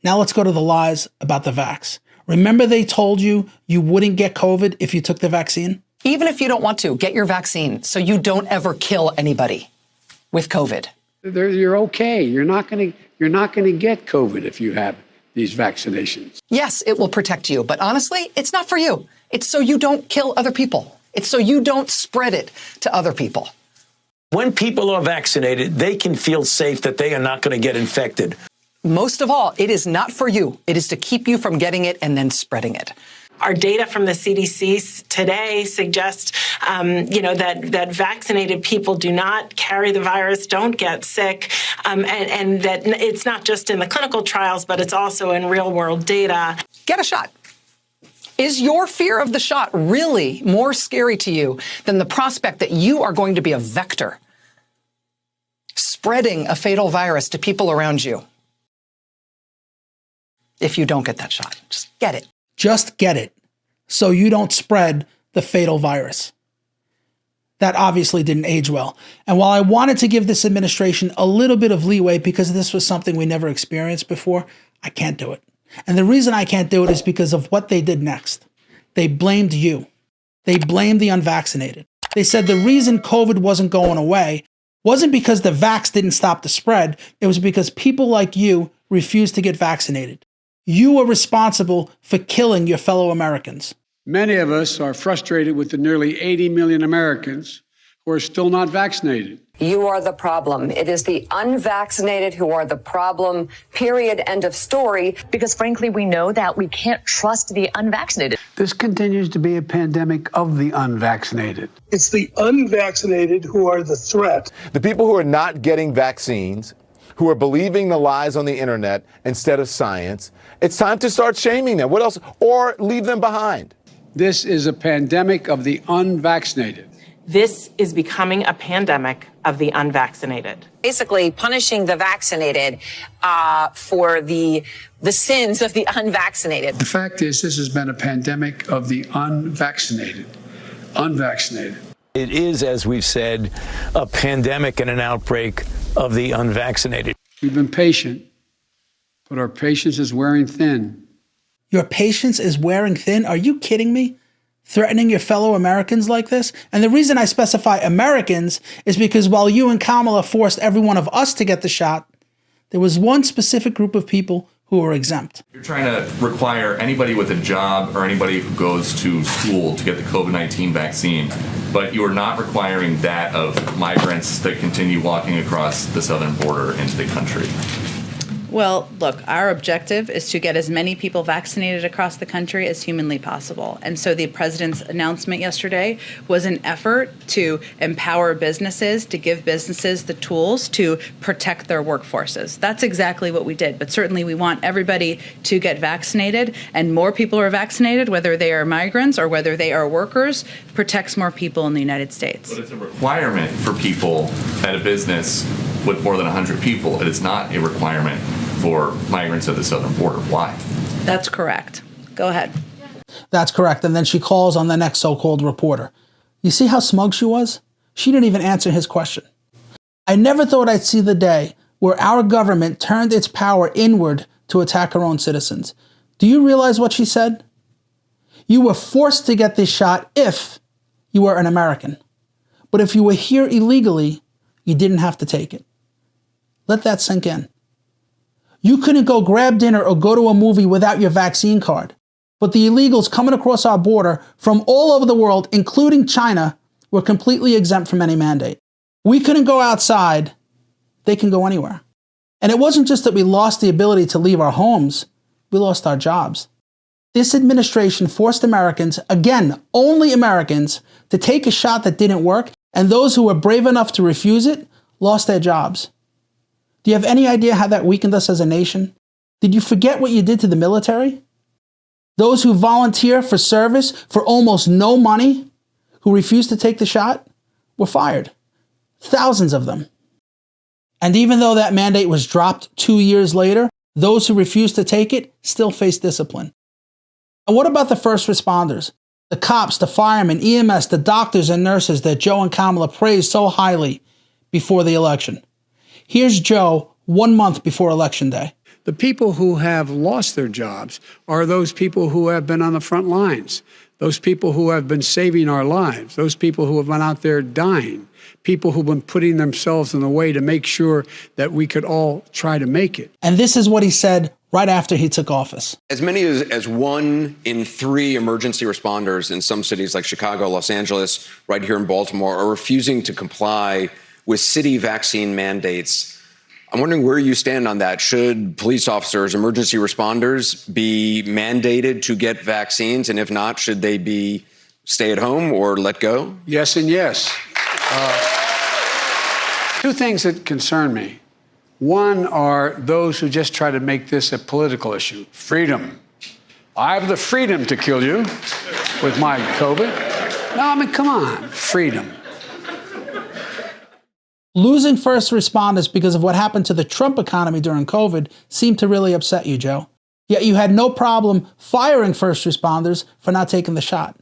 Now let's go to the lies about the vax. Remember they told you you wouldn't get COVID if you took the vaccine? Even if you don't want to, get your vaccine so you don't ever kill anybody with COVID. You're okay. You're not going to get COVID if you have these vaccinations. Yes, it will protect you, but honestly, it's not for you. It's so you don't kill other people. It's so you don't spread it to other people. When people are vaccinated, they can feel safe that they are not going to get infected. Most of all, it is not for you. It is to keep you from getting it and then spreading it. Our data from the CDC today suggests, that vaccinated people do not carry the virus, don't get sick, and that it's not just in the clinical trials, but it's also in real-world data. Get a shot. Is your fear of the shot really more scary to you than the prospect that you are going to be a vector, spreading a fatal virus to people around you? If you don't get that shot, just get it. Just get it, so you don't spread the fatal virus. That obviously didn't age well. And while I wanted to give this administration a little bit of leeway because this was something we never experienced before, I can't do it. And the reason I can't do it is because of what they did next. They blamed you. They blamed the unvaccinated. They said the reason COVID wasn't going away wasn't because the vax didn't stop the spread. It was because people like you refused to get vaccinated. You were responsible for killing your fellow Americans. Many of us are frustrated with the nearly 80 million Americans who are still not vaccinated. You are the problem. It is the unvaccinated who are the problem, period, end of story. Because frankly, we know that we can't trust the unvaccinated. This continues to be a pandemic of the unvaccinated. It's the unvaccinated who are the threat. The people who are not getting vaccines, who are believing the lies on the internet instead of science, it's time to start shaming them. What else? Or leave them behind. This is a pandemic of the unvaccinated. This is becoming a pandemic of the unvaccinated. Basically punishing the vaccinated for the sins of the unvaccinated. The fact is, this has been a pandemic of the unvaccinated. Unvaccinated. It is, as we've said, a pandemic and an outbreak of the unvaccinated. We've been patient, but our patience is wearing thin. Your patience is wearing thin? Are you kidding me? Threatening your fellow Americans like this? And the reason I specify Americans is because while you and Kamala forced every one of us to get the shot, there was one specific group of people who were exempt. You're trying to require anybody with a job or anybody who goes to school to get the COVID-19 vaccine, but you are not requiring that of migrants that continue walking across the southern border into the country. Well, look, our objective is to get as many people vaccinated across the country as humanly possible. And so the president's announcement yesterday was an effort to empower businesses, to give businesses the tools to protect their workforces. That's exactly what we did. But certainly we want everybody to get vaccinated, and more people are vaccinated, whether they are migrants or whether they are workers, protects more people in the United States. But it's a requirement for people at a business with more than 100 people. It is not a requirement for migrants at the southern border. Why? That's correct. Go ahead. That's correct. And then she calls on the next so-called reporter. You see how smug she was? She didn't even answer his question. I never thought I'd see the day where our government turned its power inward to attack her own citizens. Do you realize what she said? You were forced to get this shot if you were an American. But if you were here illegally, you didn't have to take it. Let that sink in. You couldn't go grab dinner or go to a movie without your vaccine card. But the illegals coming across our border from all over the world, including China, were completely exempt from any mandate. We couldn't go outside. They can go anywhere. And it wasn't just that we lost the ability to leave our homes. We lost our jobs. This administration forced Americans, again, only Americans, to take a shot that didn't work, and those who were brave enough to refuse it lost their jobs. Do you have any idea how that weakened us as a nation? Did you forget what you did to the military? Those who volunteer for service for almost no money, who refused to take the shot, were fired. Thousands of them. And even though that mandate was dropped 2 years later, those who refused to take it still face discipline. And what about the first responders? The cops, the firemen, EMS, the doctors and nurses that Joe and Kamala praised so highly before the election. Here's Joe 1 month before Election Day. The people who have lost their jobs are those people who have been on the front lines, those people who have been saving our lives, those people who have been out there dying, people who've been putting themselves in the way to make sure that we could all try to make it. And this is what he said right after he took office. As many as 1 in 3 emergency responders in some cities like Chicago, Los Angeles, right here in Baltimore, are refusing to comply with city vaccine mandates. I'm wondering where you stand on that. Should police officers, emergency responders, be mandated to get vaccines? And if not, should they be stay at home or let go? Yes and yes. 2 things that concern me. One are those who just try to make this a political issue. Freedom. I have the freedom to kill you with my COVID. No, I mean, come on, freedom. Losing first responders because of what happened to the Trump economy during COVID seemed to really upset you, Joe. Yet you had no problem firing first responders for not taking the shot.